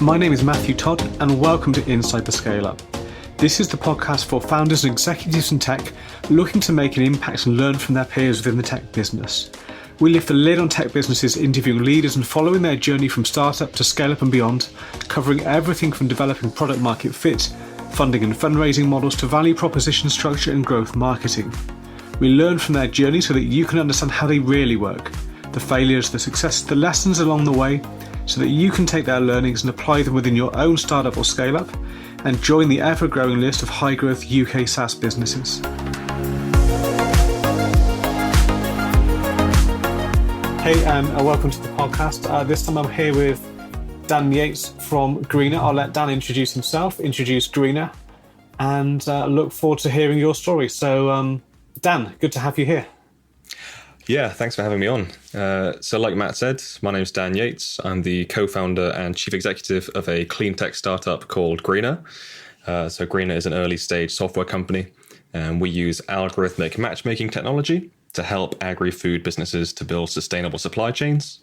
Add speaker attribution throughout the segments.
Speaker 1: My name is Matthew Todd, and welcome to Inside the Scale Up. This is the podcast for founders and executives in tech looking to make an impact and learn from their peers within the tech business. We lift the lid on tech businesses, interviewing leaders and following their journey from startup to scale up and beyond, covering everything from developing product market fit, funding and fundraising models to value proposition structure and growth marketing. We learn from their journey so that you can understand how they really work, the failures, the successes, the lessons along the way, so that you can take their learnings and apply them within your own startup or scale up and join the ever-growing list of high-growth UK SaaS businesses. Hey, and welcome to the podcast. This time I'm here with Dan Yates from Greener. I'll let Dan introduce himself, introduce Greener, and look forward to hearing your story. So, Dan, good to have you here.
Speaker 2: Yeah, thanks for having me on. So like Matt said, my name's Dan Yates. I'm the co-founder and chief executive of a clean tech startup called Greener. So Greener is an early stage software company, and we use algorithmic matchmaking technology to help agri-food businesses to build sustainable supply chains.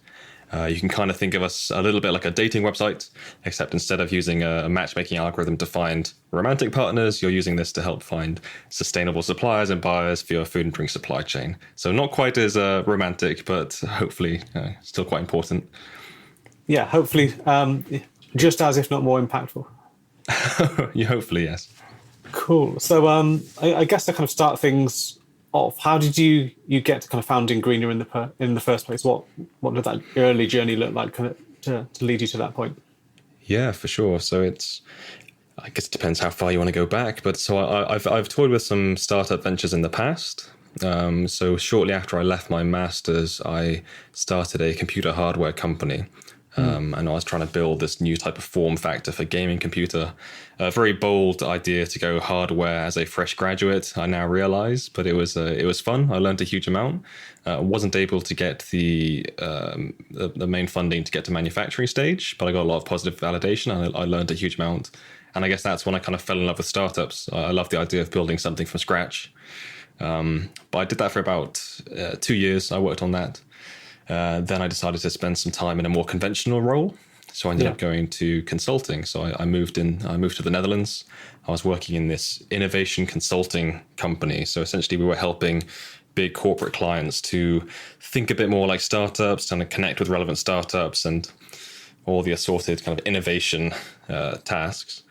Speaker 2: You can kind of think of us a little bit like a dating website, except instead of using a matchmaking algorithm to find romantic partners, you're using this to help find sustainable suppliers and buyers for your food and drink supply chain. So not quite as romantic, but hopefully still quite important.
Speaker 1: Yeah, hopefully just as, if not more impactful.
Speaker 2: Yeah, hopefully, yes.
Speaker 1: Cool. So I guess to kind of start things off, how did you get to kind of founding Greener in the first place? What did that early journey look like kind of to lead you to that point?
Speaker 2: Yeah, for sure. So I guess it depends how far you want to go back. But so I've toyed with some startup ventures in the past. So shortly after I left my master's, I started a computer hardware company. And I was trying to build this new type of form factor for gaming computer. A very bold idea to go hardware as a fresh graduate, I now realize, but it was fun. I learned a huge amount. Wasn't able to get the main funding to get to manufacturing stage, but I got a lot of positive validation, and I learned a huge amount. And I guess that's when I kind of fell in love with startups. I love the idea of building something from scratch. But I did that for about 2 years. I worked on that. Then I decided to spend some time in a more conventional role. So I ended up going to consulting. So I moved to the Netherlands. I was working in this innovation consulting company. So essentially we were helping big corporate clients to think a bit more like startups, trying to connect with relevant startups and all the assorted kind of innovation tasks.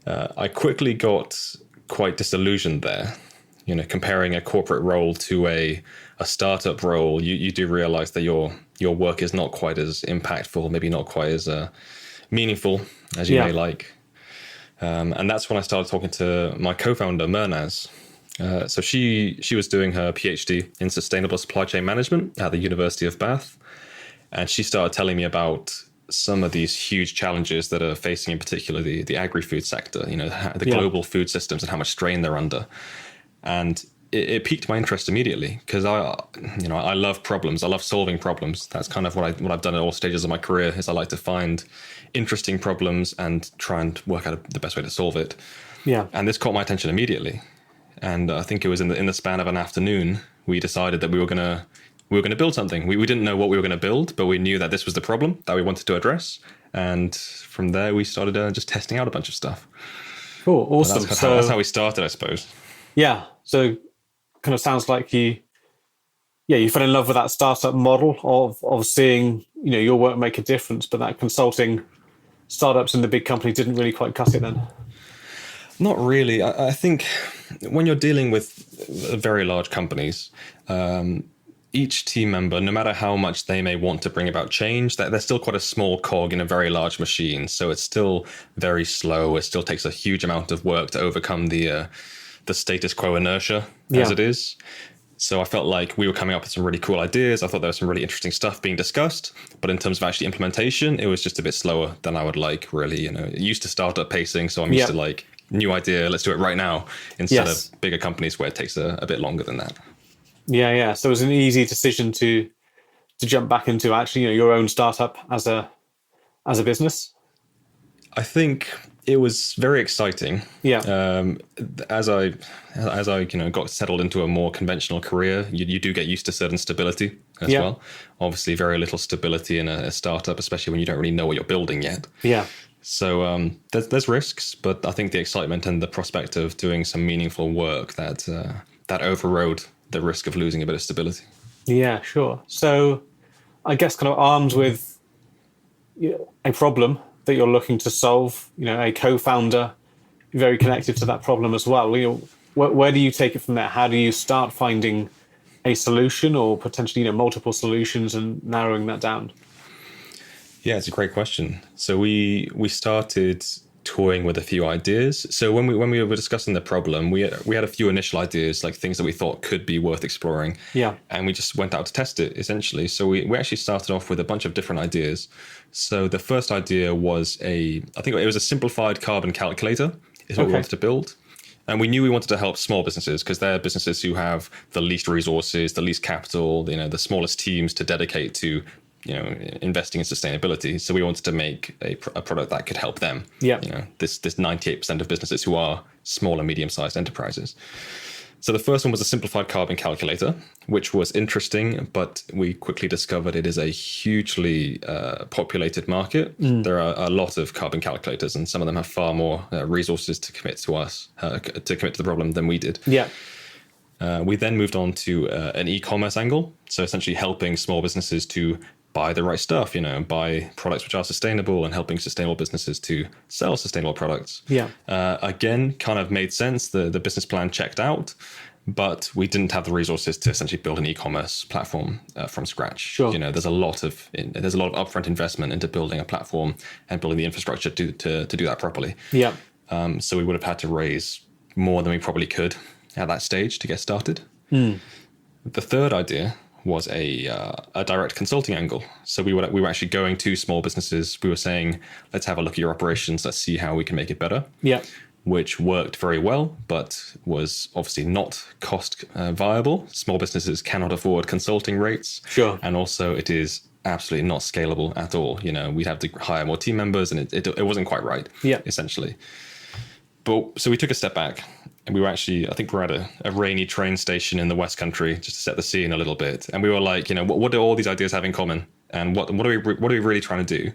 Speaker 2: I quickly got quite disillusioned there. You know, comparing a corporate role to a startup role, you do realize that your work is not quite as impactful, maybe not quite as meaningful as you may like. And that's when I started talking to my co-founder, Mernaz. So she was doing her PhD in sustainable supply chain management at the University of Bath. And she started telling me about some of these huge challenges that are facing in particular the agri-food sector, you know, the global food systems and how much strain they're under. And it piqued my interest immediately because I love problems. I love solving problems. That's kind of what I've done at all stages of my career. Is I like to find interesting problems and try and work out the best way to solve it. Yeah. And this caught my attention immediately. And I think it was in the span of an afternoon we decided that we were gonna build something. We didn't know what we were going to build, but we knew that this was the problem that we wanted to address. And from there we started just testing out a bunch of stuff.
Speaker 1: Cool, awesome.
Speaker 2: That's how we started, I suppose.
Speaker 1: Yeah, so kind of sounds like you fell in love with that startup model of seeing, you know, your work make a difference, but that consulting startups in the big company didn't really quite cut it then.
Speaker 2: Not really. I think when you're dealing with very large companies, each team member, no matter how much they may want to bring about change, they're still quite a small cog in a very large machine. So it's still very slow. It still takes a huge amount of work to overcome the status quo inertia as it is. So I felt like we were coming up with some really cool ideas. I thought there was some really interesting stuff being discussed, but in terms of actually implementation, it was just a bit slower than I would like, really. You know, used to startup pacing, so I'm used to like new idea, let's do it right now, instead of bigger companies where it takes a bit longer than that.
Speaker 1: Yeah. So it was an easy decision to jump back into actually, you know, your own startup as a business.
Speaker 2: I think it was very exciting. Yeah. As I got settled into a more conventional career, you do get used to certain stability as well. Obviously, very little stability in a startup, especially when you don't really know what you're building yet. Yeah. So there's risks, but I think the excitement and the prospect of doing some meaningful work that overrode the risk of losing a bit of stability.
Speaker 1: Yeah, sure. So I guess kind of armed with a problem that you're looking to solve, a co-founder very connected to that problem as well. Where do you take it from there? How do you start finding a solution or potentially multiple solutions and narrowing that down?
Speaker 2: Yeah, it's a great question. So we started toying with a few ideas. So when we were discussing the problem, we had a few initial ideas, like things that we thought could be worth exploring.
Speaker 1: Yeah.
Speaker 2: And we just went out to test it, essentially. So we actually started off with a bunch of different ideas. So the first idea was I think it was a simplified carbon calculator is what we wanted to build. And we knew we wanted to help small businesses because they're businesses who have the least resources, the least capital, the smallest teams to dedicate to investing in sustainability. So we wanted to make a product that could help them.
Speaker 1: Yeah.
Speaker 2: This 98% of businesses who are small and medium-sized enterprises. So the first one was a simplified carbon calculator, which was interesting, but we quickly discovered it is a hugely populated market. There are a lot of carbon calculators, and some of them have far more resources to commit to the problem than we did.
Speaker 1: Yeah.
Speaker 2: We then moved on to an e-commerce angle. So essentially helping small businesses to buy the right stuff, buy products which are sustainable and helping sustainable businesses to sell sustainable products.
Speaker 1: Yeah.
Speaker 2: Again, kind of made sense. The business plan checked out, but we didn't have the resources to essentially build an e-commerce platform from scratch.
Speaker 1: Sure.
Speaker 2: There's a lot of upfront investment into building a platform and building the infrastructure to do that properly.
Speaker 1: Yeah.
Speaker 2: So we would have had to raise more than we probably could at that stage to get started. The third idea was a direct consulting angle. So we were actually going to small businesses. We were saying, let's have a look at your operations. Let's see how we can make it better.
Speaker 1: Yeah.
Speaker 2: Which worked very well, but was obviously not cost viable. Small businesses cannot afford consulting rates.
Speaker 1: Sure.
Speaker 2: And also it is absolutely not scalable at all. We'd have to hire more team members and it wasn't quite right, essentially. But so we took a step back and we were actually, I think we're at a rainy train station in the West Country just to set the scene a little bit. And we were like, what do all these ideas have in common? And what are we really trying to do?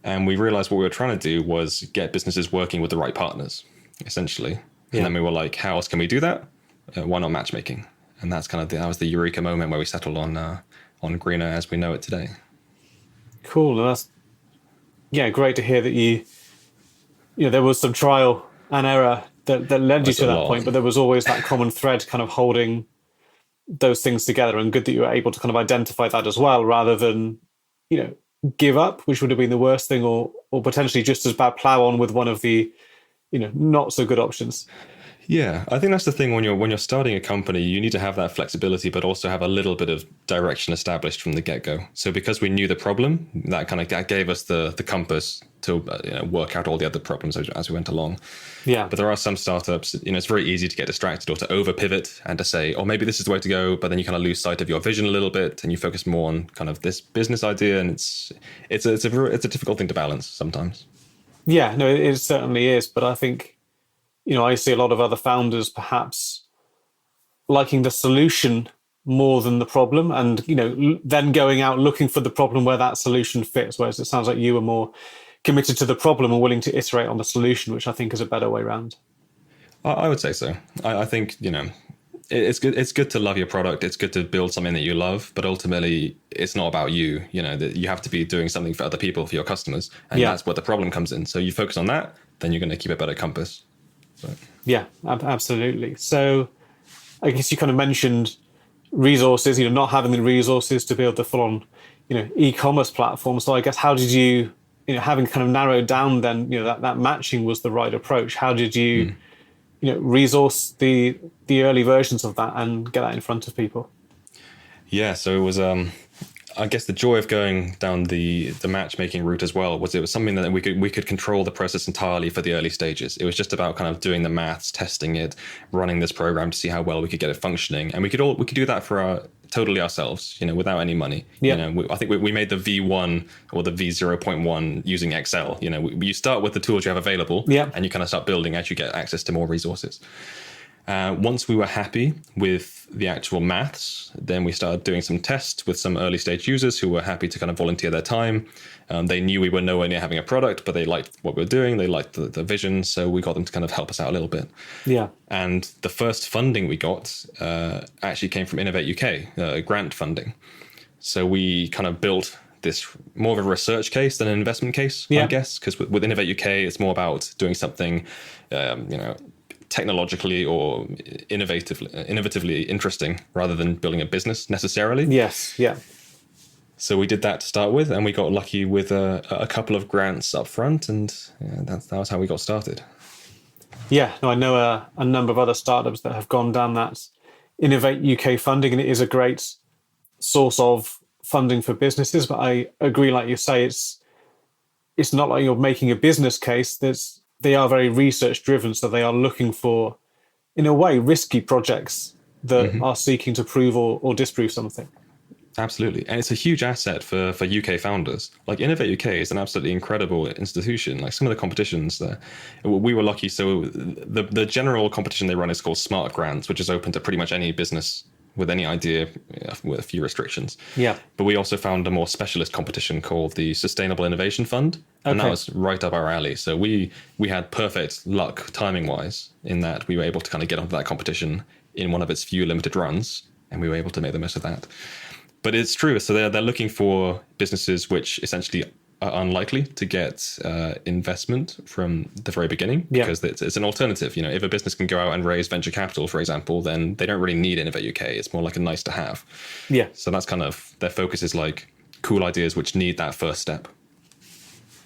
Speaker 2: And we realized what we were trying to do was get businesses working with the right partners, essentially. And then we were like, how else can we do that? Why not matchmaking? And that's that was the eureka moment where we settled on Greener as we know it today.
Speaker 1: Cool. And that's great to hear that you there was some trial and error that led you to that point, but there was always that common thread kind of holding those things together, and good that you were able to kind of identify that as well, rather than give up, which would have been the worst thing, or potentially just as bad, plow on with one of the not so good options.
Speaker 2: Yeah, I think that's the thing when you're starting a company, you need to have that flexibility, but also have a little bit of direction established from the get-go. So because we knew the problem, that gave us the compass to work out all the other problems as we went along.
Speaker 1: Yeah. But
Speaker 2: there are some startups, it's very easy to get distracted or to over pivot and to say, oh, maybe this is the way to go, but then you kind of lose sight of your vision a little bit and you focus more on kind of this business idea, and it's a difficult thing to balance sometimes.
Speaker 1: Yeah, no, it certainly is, but I think I see a lot of other founders perhaps liking the solution more than the problem, and then going out looking for the problem where that solution fits, whereas it sounds like you were more committed to the problem and willing to iterate on the solution, which I think is a better way around.
Speaker 2: I would say so. I think it's good to love your product. It's good to build something that you love, but ultimately it's not about you. That you have to be doing something for other people, for your customers, and that's where the problem comes in. So you focus on that, then you're going to keep a better compass. So. Yeah,
Speaker 1: absolutely. So I guess you kind of mentioned resources, not having the resources to build the full-on, e-commerce platform. So I guess how did you, having kind of narrowed down then, that matching was the right approach. How did you, resource the early versions of that and get that in front of people?
Speaker 2: Yeah, so it was, I guess the joy of going down the matchmaking route as well was it was something that we could control the process entirely for the early stages. It was just about kind of doing the maths, testing it, running this program to see how well we could get it functioning, and we could do that for totally ourselves, without any money.
Speaker 1: Yeah.
Speaker 2: I think we made the V1 or the V0.1 using Excel. You start with the tools you have available, and you kind of start building as you get access to more resources. Once we were happy with the actual maths, then we started doing some tests with some early stage users who were happy to kind of volunteer their time. They knew we were nowhere near having a product, but they liked what we were doing. They liked the vision. So we got them to kind of help us out a little bit.
Speaker 1: Yeah.
Speaker 2: And the first funding we got actually came from Innovate UK, grant funding. So we kind of built this more of a research case than an investment case, I guess, because with Innovate UK, it's more about doing something, technologically or innovatively interesting rather than building a business necessarily.
Speaker 1: Yes, yeah.
Speaker 2: So we did that to start with, and we got lucky with a couple of grants up front, and that was how we got started.
Speaker 1: Yeah, no, I know a number of other startups that have gone down that Innovate UK funding, and it is a great source of funding for businesses. But I agree, like you say, it's not like you're making a business case. They are very research driven, so they are looking for, in a way, risky projects that are seeking to prove or disprove something.
Speaker 2: Absolutely. And it's a huge asset for UK founders. Like Innovate UK is an absolutely incredible institution. Like some of the competitions that we were lucky. So the general competition they run is called Smart Grants, which is open to pretty much any business with any idea with a few restrictions.
Speaker 1: Yeah.
Speaker 2: But we also found a more specialist competition called the Sustainable Innovation Fund. And that was right up our alley. So we had perfect luck timing wise in that we were able to kind of get onto that competition in one of its few limited runs. And we were able to make the most of that. But it's true. So they're looking for businesses which essentially are unlikely to get investment from the very beginning because it's an alternative. If a business can go out and raise venture capital, for example, then they don't really need Innovate UK. It's more like a nice to have.
Speaker 1: Yeah.
Speaker 2: So that's kind of their focus is like cool ideas which need that first step.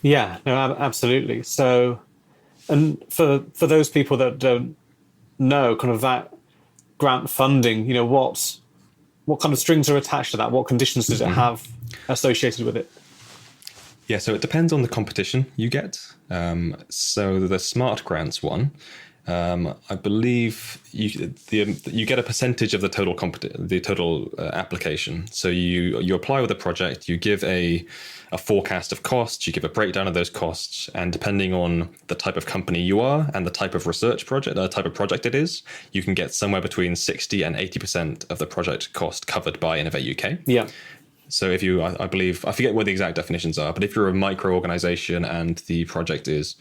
Speaker 1: Yeah, no, absolutely. So, and for those people that don't know kind of that grant funding, what kind of strings are attached to that? What conditions does it have associated with it?
Speaker 2: Yeah, so it depends on the competition you get. So the Smart Grants one, I believe you get a percentage of the total application. So you apply with a project, you give a forecast of costs, you give a breakdown of those costs, and depending on the type of company you are and the type of research project, the type of project it is, you can get somewhere between 60 and 80% of the project cost covered by Innovate UK.
Speaker 1: Yeah.
Speaker 2: So if you, I believe, I forget what the exact definitions are, but if you're a micro organization and the project is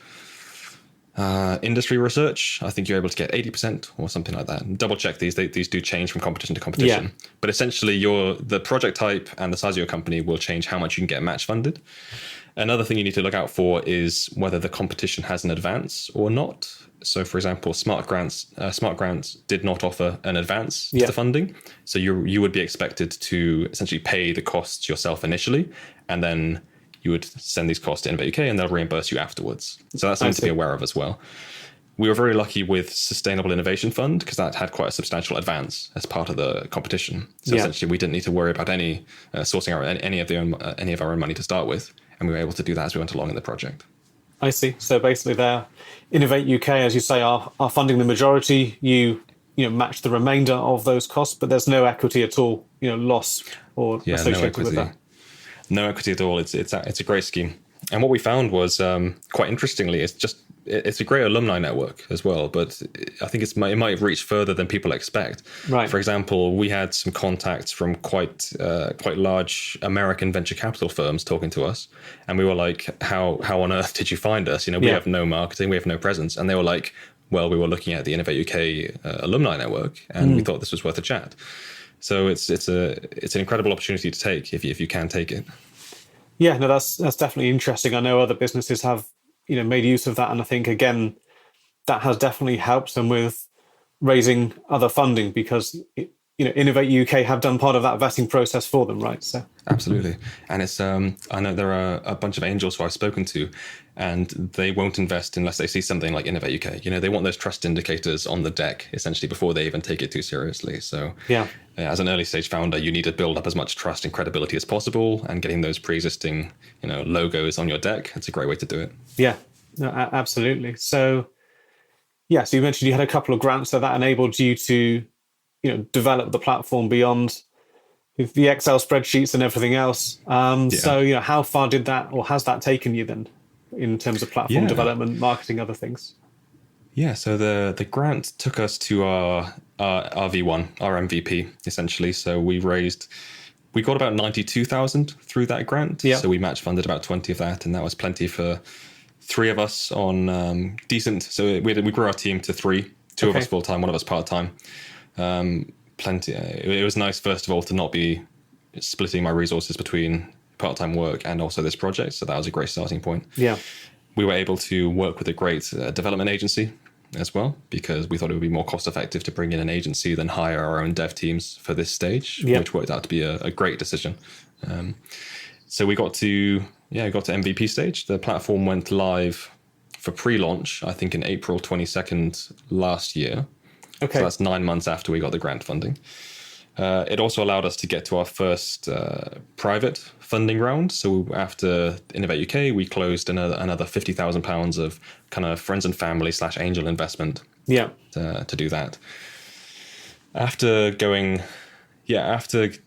Speaker 2: industry research, I think you're able to get 80% or something like that. Double check these do change from competition to competition. Yeah. But essentially the project type and the size of your company will change how much you can get match funded. Another thing you need to look out for is whether the competition has an advance or not. So, for example, Smart Grants did not offer an advance to the funding. So you would be expected to essentially pay the costs yourself initially, and then you would send these costs to Innovate UK and they'll reimburse you afterwards. So that's something to be aware of as well. We were very lucky with Sustainable Innovation Fund because that had quite a substantial advance as part of the competition. So essentially we didn't need to worry about sourcing any of our own money to start with. And we were able to do that as we went along in the project.
Speaker 1: I see. So basically there, Innovate UK, as you say, are funding the majority. You match the remainder of those costs, but there's no equity at all, loss or associated with that.
Speaker 2: No equity at all. It's a great scheme. And what we found was, quite interestingly, it's a great alumni network as well, but I think it might reach further than people expect.
Speaker 1: Right.
Speaker 2: For example, we had some contacts from quite large American venture capital firms talking to us, and we were like, how on earth did you find us? We have no marketing, we have no presence. And they were like, well, we were looking at the Innovate UK alumni network, and we thought this was worth a chat. So it's an incredible opportunity to take if you can take it.
Speaker 1: Yeah, no, that's definitely interesting. I know other businesses have made use of that, and I think again that has definitely helped them with raising other funding because Innovate UK have done part of that vetting process for them, right? So
Speaker 2: absolutely, and it's I know there are a bunch of angels who I've spoken to, and they won't invest unless they see something like Innovate UK. They want those trust indicators on the deck essentially before they even take it too seriously. So as an early stage founder, you need to build up as much trust and credibility as possible, and getting those pre-existing logos on your deck, it's a great way to do it. Yeah,
Speaker 1: no, absolutely. So so you mentioned you had a couple of grants that enabled you to develop the platform beyond the Excel spreadsheets and everything else. So how far has that taken you then in terms of platform development, marketing, other things?
Speaker 2: Yeah, so the grant took us to our V1, our MVP, essentially. So we got about 92,000 through that grant.
Speaker 1: Yeah.
Speaker 2: So we match funded about 20 of that, and that was plenty for three of us on decent. So we grew our team to three, two of us full time, one of us part time. Plenty. It was nice, first of all, to not be splitting my resources between part time work and also this project. So that was a great starting point.
Speaker 1: Yeah.
Speaker 2: We were able to work with a great development agency as well, because we thought it would be more cost effective to bring in an agency than hire our own dev teams for this stage, which worked out to be a great decision. So we got to MVP stage. The platform went live for pre-launch, I think in April 22nd last year.
Speaker 1: Okay.
Speaker 2: So that's 9 months after we got the grant funding. It also allowed us to get to our first private funding round. So after Innovate UK, we closed another £50,000 of kind of friends and family / angel investment.
Speaker 1: Yeah.
Speaker 2: To do that. After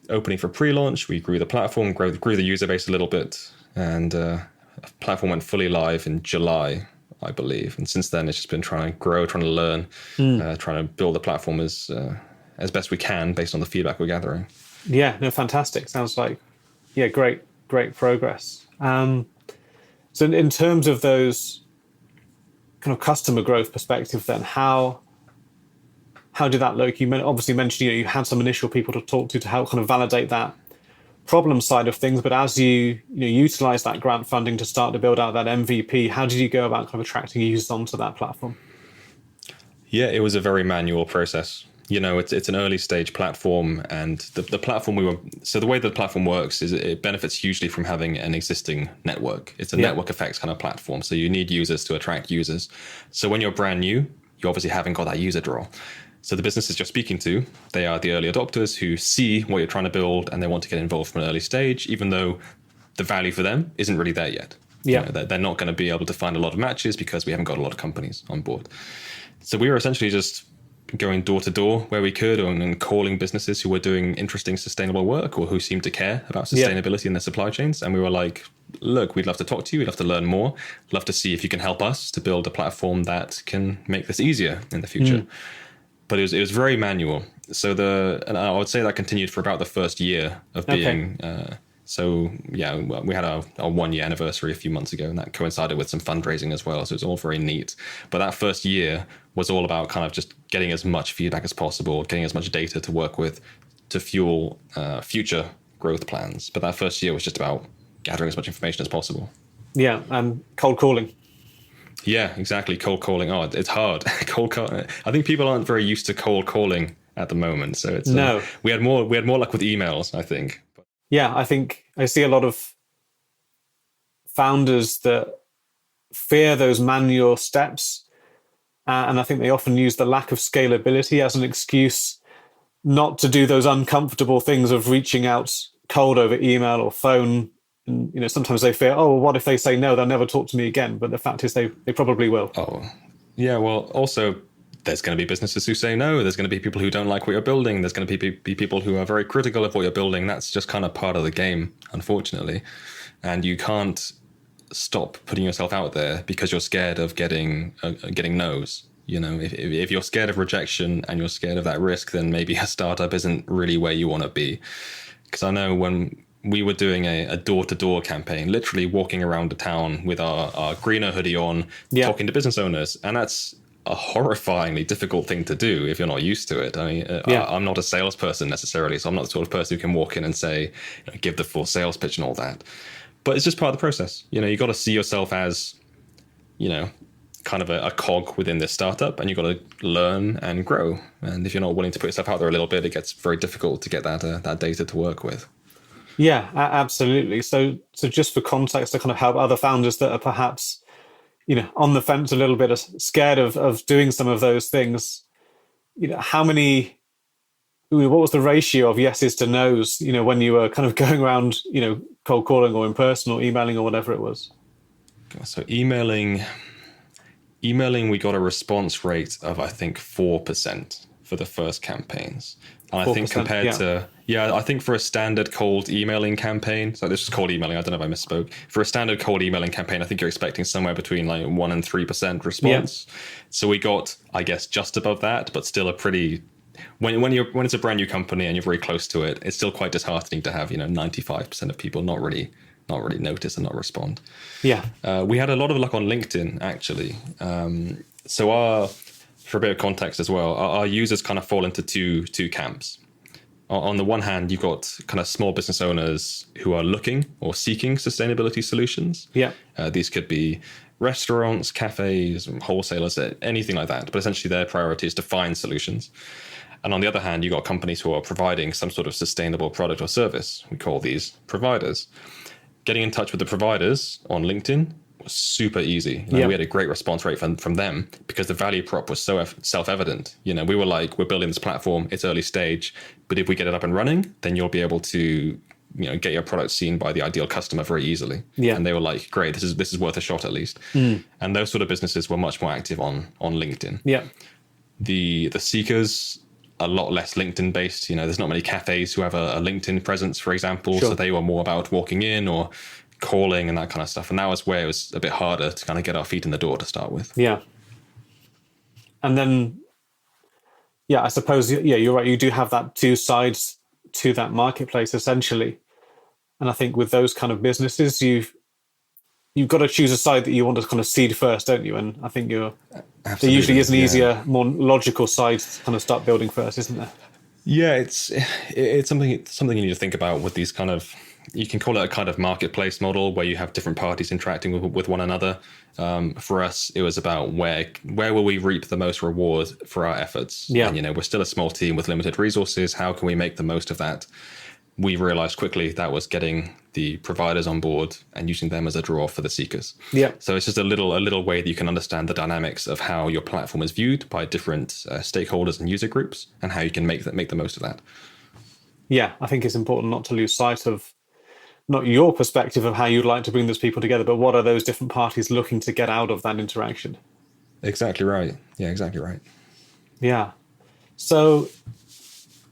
Speaker 2: opening for pre-launch, we grew the platform, grew the user base a little bit, and platform went fully live in July, I believe. And since then, it's just been trying to grow, trying to learn, trying to build the platform as best we can based on the feedback we're gathering.
Speaker 1: Yeah, no, fantastic. Sounds like, great progress. So in terms of those kind of customer growth perspective, then how did that look? You obviously mentioned you had some initial people to talk to help kind of validate that problem side of things, but as you utilize that grant funding to start to build out that MVP, how did you go about kind of attracting users onto that platform?
Speaker 2: Yeah, it was a very manual process. It's an early stage platform, and the platform so the way the platform works is it benefits hugely from having an existing network. It's a network effects kind of platform. So you need users to attract users. So when you're brand new, you obviously haven't got that user draw. So the businesses you're speaking to, they are the early adopters who see what you're trying to build and they want to get involved from an early stage, even though the value for them isn't really there yet.
Speaker 1: Yeah.
Speaker 2: They're not going to be able to find a lot of matches because we haven't got a lot of companies on board. So we were essentially just going door to door where we could and calling businesses who were doing interesting sustainable work or who seemed to care about sustainability in their supply chains. And we were like, look, we'd love to talk to you. We'd love to learn more. Love to see if you can help us to build a platform that can make this easier in the future. But it was very manual. So and I would say that continued for about the first year of being. We had our 1 year anniversary a few months ago, and that coincided with some fundraising as well. So it's all very neat. But that first year was all about kind of just getting as much feedback as possible, getting as much data to work with to fuel future growth plans. But that first year was just about gathering as much information as possible.
Speaker 1: Yeah, and cold calling.
Speaker 2: Yeah, exactly. Cold calling. Oh, it's hard. I think people aren't very used to cold calling at the moment. So it's we had more luck with emails, I think.
Speaker 1: Yeah, I think I see a lot of founders that fear those manual steps, and I think they often use the lack of scalability as an excuse not to do those uncomfortable things of reaching out cold over email or phone. And, sometimes they fear, oh, well, what if they say no? They'll never talk to me again. But the fact is they probably will.
Speaker 2: Oh, yeah. Well, also, there's going to be businesses who say no. There's going to be people who don't like what you're building. There's going to be people who are very critical of what you're building. That's just kind of part of the game, unfortunately. And you can't stop putting yourself out there because you're scared of getting no's. If you're scared of rejection and you're scared of that risk, then maybe a startup isn't really where you want to be. Because I know when we were doing a door-to-door campaign, literally walking around the town with our greener hoodie on, talking to business owners. And that's a horrifyingly difficult thing to do if you're not used to it. I mean, I'm not a salesperson necessarily, so I'm not the sort of person who can walk in and say, give the full sales pitch and all that. But it's just part of the process. You got to see yourself as, kind of a cog within this startup, and you've got to learn and grow. And if you're not willing to put yourself out there a little bit, it gets very difficult to get that data to work with.
Speaker 1: Yeah, absolutely. So just for context, to kind of help other founders that are perhaps, on the fence a little bit, scared of doing some of those things, what was the ratio of yeses to nos, when you were kind of going around, cold calling or in person or emailing or whatever it was?
Speaker 2: So emailing, we got a response rate of, I think, 4% for the first campaigns. And I think
Speaker 1: 4%,
Speaker 2: compared to, I think for a standard cold emailing campaign, so this is cold emailing, I don't know if I misspoke. For a standard cold emailing campaign, I think you're expecting somewhere between like 1% and 3% response. Yeah. So we got, I guess, just above that, but still a pretty, when it's a brand new company and you're very close to it, it's still quite disheartening to have, 95% of people not really notice and not respond.
Speaker 1: Yeah.
Speaker 2: We had a lot of luck on LinkedIn, actually. For a bit of context as well, our users kind of fall into two camps. On the one hand, you've got kind of small business owners who are looking or seeking sustainability solutions.
Speaker 1: Yeah.
Speaker 2: These could be restaurants, cafes, wholesalers, anything like that. But essentially their priority is to find solutions. And on the other hand, you've got companies who are providing some sort of sustainable product or service. We call these providers. Getting in touch with the providers on LinkedIn was super easy. We had a great response rate from them because the value prop was so self-evident. We were like, we're building this platform, it's early stage, but if we get it up and running, then you'll be able to get your product seen by the ideal customer very easily. Yeah. And they were like, great, this is worth a shot at least. And those sort of businesses were much more active on LinkedIn.
Speaker 1: Yeah.
Speaker 2: The seekers, a lot less LinkedIn based. There's not many cafes who have a LinkedIn presence, for example. Sure. So they were more about walking in or calling and that kind of stuff. And that was where it was a bit harder to kind of get our feet in the door to start with.
Speaker 1: Yeah. And then, I suppose, you're right. You do have that two sides to that marketplace, essentially. And I think with those kind of businesses, you've got to choose a side that you want to kind of seed first, don't you? And I think there usually is an easier, more logical side to kind of start building first, isn't there?
Speaker 2: Yeah, it's something you need to think about with these kind of, you can call it a kind of marketplace model where you have different parties interacting with one another. For us, it was about where will we reap the most reward for our efforts?
Speaker 1: Yeah.
Speaker 2: And, we're still a small team with limited resources. How can we make the most of that? We realized quickly that was getting the providers on board and using them as a draw for the seekers.
Speaker 1: Yeah.
Speaker 2: So it's just a little way that you can understand the dynamics of how your platform is viewed by different stakeholders and user groups and how you can make the most of that.
Speaker 1: Yeah, I think it's important not to lose sight of not your perspective of how you'd like to bring those people together, but what are those different parties looking to get out of that interaction?
Speaker 2: Exactly right. Yeah, exactly right.
Speaker 1: Yeah. So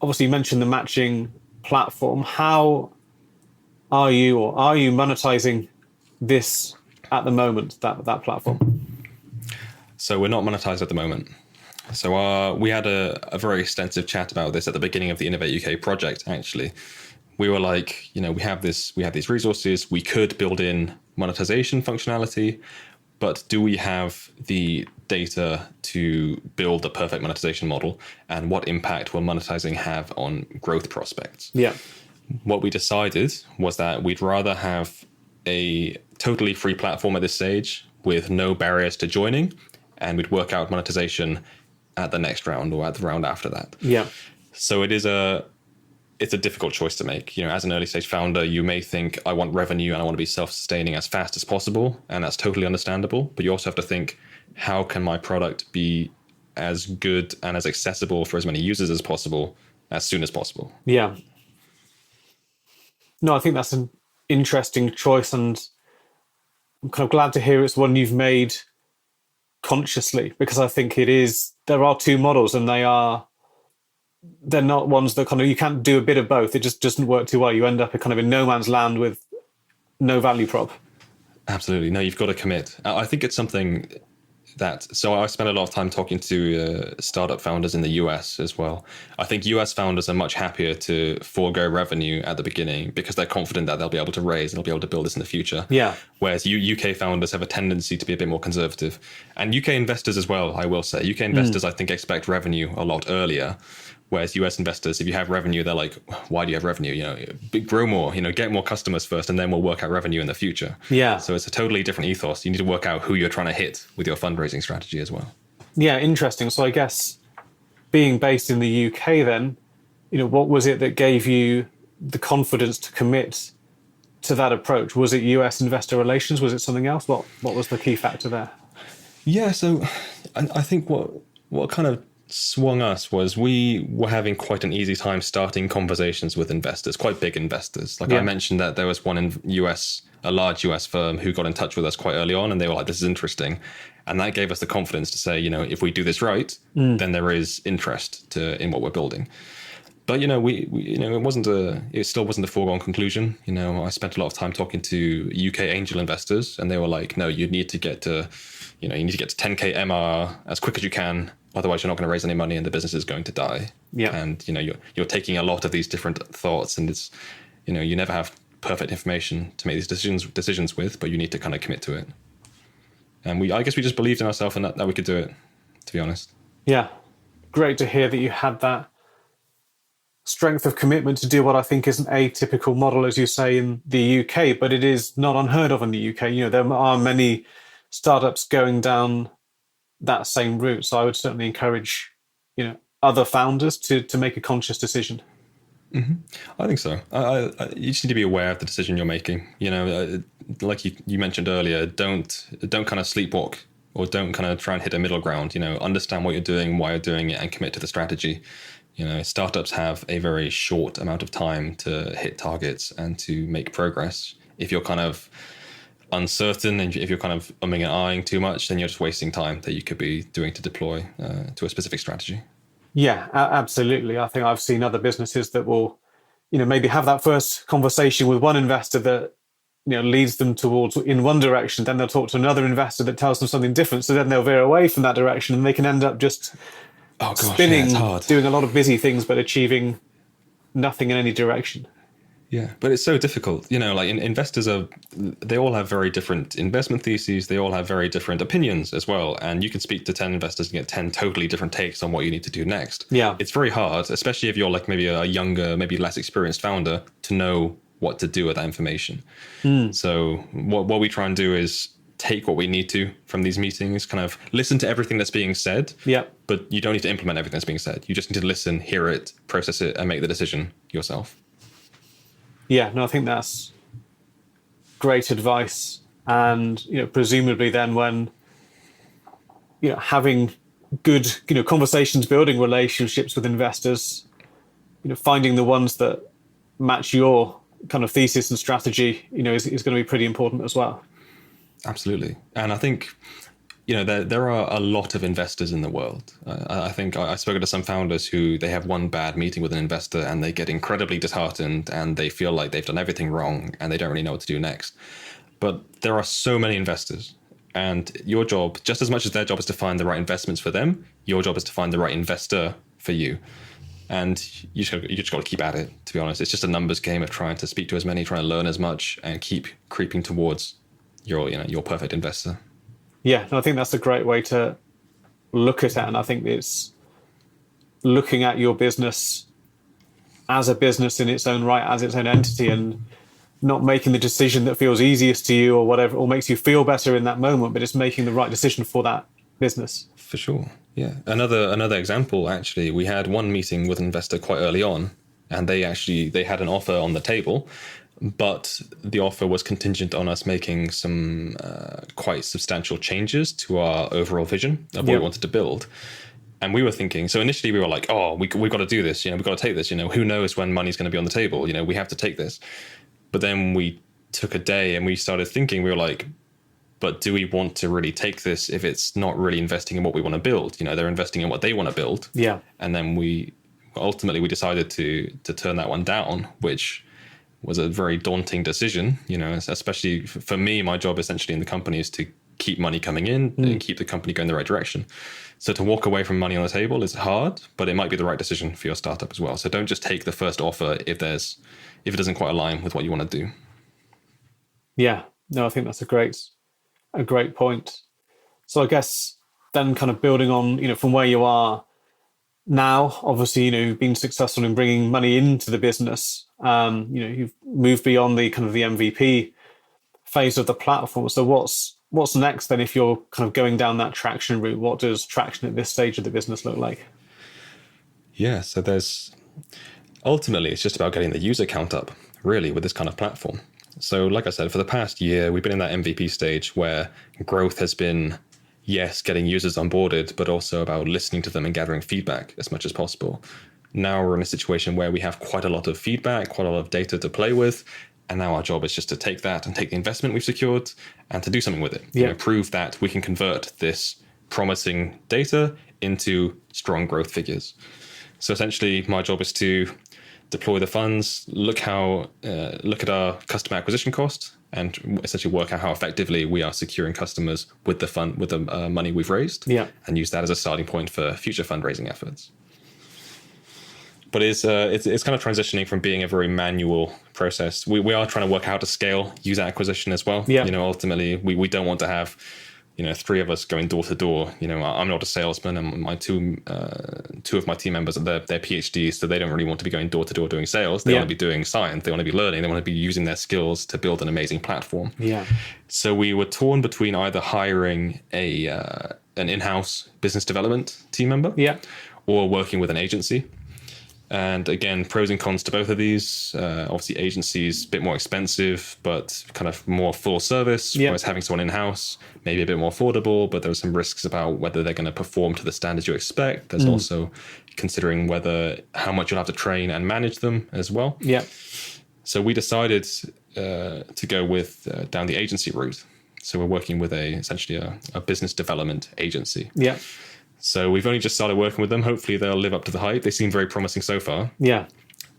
Speaker 1: obviously you mentioned the matching platform. How are you monetizing this at the moment, that platform?
Speaker 2: So we're not monetized at the moment. So we had a very extensive chat about this at the beginning of the Innovate UK project, actually. We were like, we have these resources, we could build in monetization functionality, but do we have the data to build the perfect monetization model? And what impact will monetizing have on growth prospects?
Speaker 1: Yeah.
Speaker 2: What we decided was that we'd rather have a totally free platform at this stage with no barriers to joining, and we'd work out monetization at the next round or at the round after that.
Speaker 1: Yeah.
Speaker 2: So it's a difficult choice to make. As an early stage founder, you may think, I want revenue and I want to be self-sustaining as fast as possible. And that's totally understandable. But you also have to think, how can my product be as good and as accessible for as many users as possible as soon as possible?
Speaker 1: Yeah. No, I think that's an interesting choice. And I'm kind of glad to hear it's one you've made consciously, because I think there are two models and they're not ones that kind of, you can't do a bit of both. It just doesn't work too well. You end up kind of in no man's land with no value prop.
Speaker 2: Absolutely. No, you've got to commit. I think it's something so I spent a lot of time talking to startup founders in the US as well. I think US founders are much happier to forego revenue at the beginning because they're confident that they'll be able to raise and they'll be able to build this in the future.
Speaker 1: Yeah.
Speaker 2: Whereas UK founders have a tendency to be a bit more conservative. And UK investors as well, I will say. UK investors, I think, expect revenue a lot earlier. Whereas US investors, if you have revenue, they're like, why do you have revenue? Grow more, get more customers first, and then we'll work out revenue in the future.
Speaker 1: Yeah.
Speaker 2: So it's a totally different ethos. You need to work out who you're trying to hit with your fundraising strategy as well.
Speaker 1: Yeah, interesting. So I guess being based in the UK then, what was it that gave you the confidence to commit to that approach? Was it US investor relations? Was it something else? What was the key factor there?
Speaker 2: Yeah, so I think what kind of swung us was we were having quite an easy time starting conversations with investors, quite big investors. Like I mentioned that there was one in US, a large US firm who got in touch with us quite early on, and they were like, this is interesting. And that gave us the confidence to say, if we do this right, then there is interest in what we're building. But it still wasn't a foregone conclusion. I spent a lot of time talking to UK angel investors, and they were like, no, you need to get to 10k MR as quick as you can. Otherwise, you're not going to raise any money, and the business is going to die.
Speaker 1: Yeah.
Speaker 2: And you're taking a lot of these different thoughts, and it's you never have perfect information to make these decisions with, but you need to kind of commit to it. And I guess we just believed in ourselves and that we could do it. To be honest.
Speaker 1: Yeah, great to hear that you had that strength of commitment to do what I think is an atypical model, as you say, in the UK, but it is not unheard of in the UK. There are many startups going down that same route. So I would certainly encourage, other founders to make a conscious decision.
Speaker 2: Mm-hmm. I think so. You just need to be aware of the decision you're making. Like you mentioned earlier, don't kind of sleepwalk, or don't kind of try and hit a middle ground. Understand what you're doing, why you're doing it, and commit to the strategy. Startups have a very short amount of time to hit targets and to make progress. If you're kind of uncertain and if you're kind of umming and ahhing too much, then you're just wasting time that you could be doing to deploy to a specific strategy.
Speaker 1: Yeah, absolutely. I think I've seen other businesses that will, maybe have that first conversation with one investor that, leads them towards in one direction. Then they'll talk to another investor that tells them something different. So then they'll veer away from that direction, and they can end up just spinning, doing a lot of busy things, but achieving nothing in any direction.
Speaker 2: Yeah, but it's so difficult. Investors they all have very different investment theses. They all have very different opinions as well. And you can speak to 10 investors and get 10 totally different takes on what you need to do next.
Speaker 1: Yeah.
Speaker 2: It's very hard, especially if you're like maybe a younger, maybe less experienced founder, to know what to do with that information. So what we try and do is take what we need to from these meetings, kind of listen to everything that's being said.
Speaker 1: Yeah.
Speaker 2: But you don't need to implement everything that's being said. You just need to listen, hear it, process it, and make the decision yourself.
Speaker 1: Yeah, no, I think that's great advice. And, presumably then when, having good, conversations, building relationships with investors, finding the ones that match your kind of thesis and strategy, is going to be pretty important as well.
Speaker 2: Absolutely. And I think, there are a lot of investors in the world. I think I've spoken to some founders who they have one bad meeting with an investor and they get incredibly disheartened and they feel like they've done everything wrong and they don't really know what to do next. But there are so many investors, and your job, just as much as their job is to find the right investments for them, your job is to find the right investor for you. And you just got to keep at it, to be honest. It's just a numbers game of trying to speak to as many, trying to learn as much, and keep creeping towards your perfect investor.
Speaker 1: Yeah, no, I think that's a great way to look at it. And I think it's looking at your business as a business in its own right, as its own entity, and not making the decision that feels easiest to you or whatever, or makes you feel better in that moment, but it's making the right decision for that business.
Speaker 2: For sure. Yeah. Another example, actually, we had one meeting with an investor quite early on, and they had an offer on the table, but the offer was contingent on us making some quite substantial changes to our overall vision of what we wanted to build. And we were thinking, so initially we were like, oh, we've got to do this, we've got to take this, who knows when money's going to be on the table, we have to take this. But then we took a day and we started thinking, we were like, but do we want to really take this if it's not really investing in what we want to build? They're investing in what they want to build.
Speaker 1: Yeah.
Speaker 2: And then we decided to turn that one down, which was a very daunting decision, especially for me. My job essentially in the company is to keep money coming in and keep the company going the right direction. So to walk away from money on the table is hard, but it might be the right decision for your startup as well. So don't just take the first offer if it doesn't quite align with what you want to do.
Speaker 1: Yeah, no, I think that's a great point. So I guess then kind of building on, from where you are now, obviously, you've been successful in bringing money into the business. You've moved beyond the kind of the MVP phase of the platform. So what's next then if you're kind of going down that traction route? What does traction at this stage of the business look like?
Speaker 2: Yeah, so ultimately it's just about getting the user count up, really, with this kind of platform. So like I said, for the past year, we've been in that MVP stage where growth has been yes, getting users onboarded, but also about listening to them and gathering feedback as much as possible. Now we're in a situation where we have quite a lot of feedback, quite a lot of data to play with. And now our job is just to take that and take the investment we've secured and to do something with it. Prove that we can convert this promising data into strong growth figures. So essentially, my job is to deploy the funds, look at our customer acquisition cost, and essentially work out how effectively we are securing customers with the money we've raised, and use that as a starting point for future fundraising efforts. But it's kind of transitioning from being a very manual process. We are trying to work out how to scale user acquisition as well. Ultimately, we don't want to have 3 of us going door to door. I'm not a salesman, and my two of my team members they're PhDs, so they don't really want to be going door to door doing sales. They want to be doing science. They want to be learning. They want to be using their skills to build an amazing platform. So we were torn between either hiring an in-house business development team member, or working with an agency. And again, pros and cons to both of these. Obviously, agencies a bit more expensive, but kind of more full service. Whereas having someone in-house, maybe a bit more affordable, but there are some risks about whether they're going to perform to the standards you expect. There's also considering how much you'll have to train and manage them as well. So we decided to go down the agency route. So we're working with essentially a business development agency. So we've only just started working with them. Hopefully they'll live up to the hype. They seem very promising so far.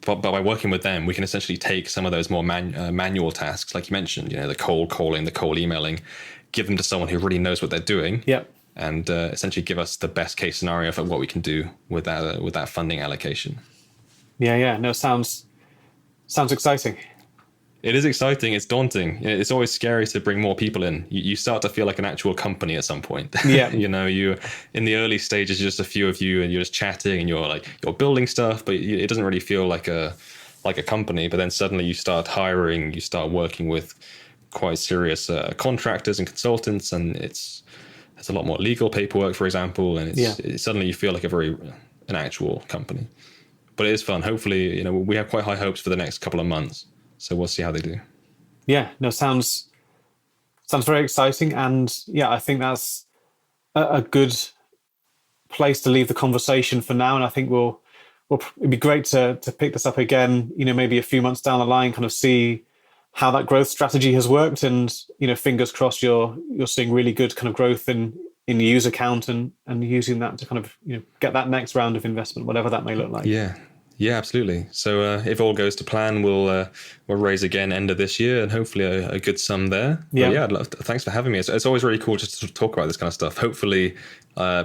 Speaker 2: But by working with them, we can essentially take some of those more manual tasks, like you mentioned, the cold calling, the cold emailing, give them to someone who really knows what they're doing, and essentially give us the best case scenario for what we can do with that funding allocation.
Speaker 1: No, sounds exciting.
Speaker 2: It is exciting. It's daunting. It's always scary to bring more people in. You start to feel like an actual company at some point. You in the early stages, just a few of you, and you're just chatting, and you're building stuff, but it doesn't really feel like a company. But then suddenly you start hiring, you start working with quite serious contractors and consultants, and there's a lot more legal paperwork, for example, and suddenly you feel like an actual company. But it is fun. Hopefully, we have quite high hopes for the next couple of months. So we'll see how they do.
Speaker 1: Sounds very exciting. And I think that's a good place to leave the conversation for now. And I think it'd be great to pick this up again, maybe a few months down the line, kind of see how that growth strategy has worked. And, fingers crossed you're seeing really good kind of growth in the user count and using that to kind of, get that next round of investment, whatever that may look like.
Speaker 2: Yeah, absolutely. So if all goes to plan, we'll raise again end of this year, and hopefully a good sum there. Thanks for having me. It's always really cool just to talk about this kind of stuff. Hopefully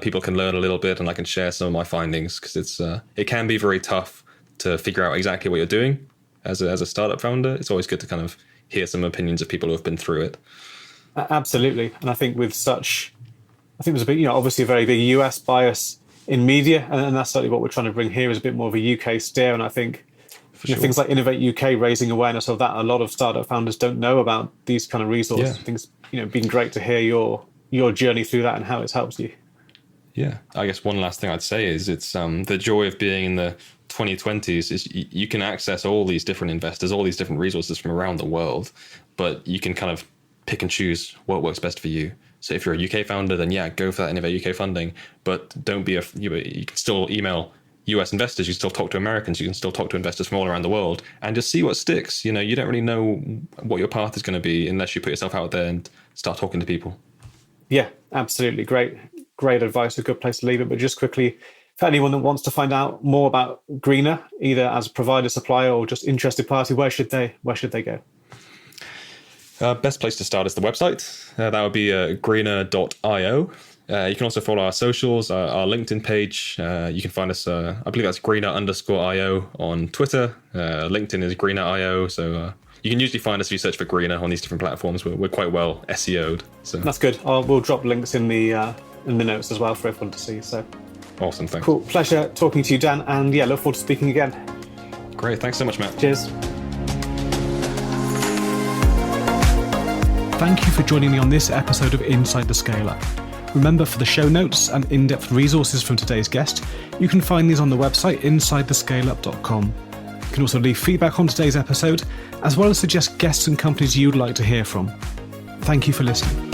Speaker 2: people can learn a little bit, and I can share some of my findings, because it can be very tough to figure out exactly what you're doing as a startup founder. It's always good to kind of hear some opinions of people who have been through it.
Speaker 1: Absolutely. And I think there's a bit, obviously a very big US bias in media, and that's certainly what we're trying to bring here, is a bit more of a UK steer. And I think things like Innovate UK raising awareness of that, a lot of startup founders don't know about these kind of resources. Things, being great to hear your journey through that and how it's helped you.
Speaker 2: I guess one last thing I'd say is it's the joy of being in the 2020s is you can access all these different investors, all these different resources from around the world, but you can kind of pick and choose what works best for you. So if you're a UK founder, then go for that Innovate UK funding, but don't be you can still email US investors, you can still talk to Americans, you can still talk to investors from all around the world, and just see what sticks. You don't really know what your path is going to be unless you put yourself out there and start talking to people.
Speaker 1: Yeah, absolutely. Great advice, a good place to leave it. But just quickly, for anyone that wants to find out more about Greener, either as a provider, supplier, or just interested party, where should they go?
Speaker 2: Best place to start is the website. That would be greener.io. You can also follow our socials, our LinkedIn page. You can find us, I believe that's greener_io on Twitter. LinkedIn is greener.io. So you can usually find us if you search for Greener on these different platforms. We're quite well SEO'd. So
Speaker 1: that's good. We'll drop links in the notes as well for everyone to see. So
Speaker 2: awesome, thanks.
Speaker 1: Cool, pleasure talking to you, Dan. And look forward to speaking again.
Speaker 2: Great, thanks so much, Matt.
Speaker 1: Cheers.
Speaker 3: Thank you for joining me on this episode of Inside the Scale Up. Remember, for the show notes and in-depth resources from today's guest, you can find these on the website insidethescaleup.com. You can also leave feedback on today's episode, as well as suggest guests and companies you'd like to hear from. Thank you for listening.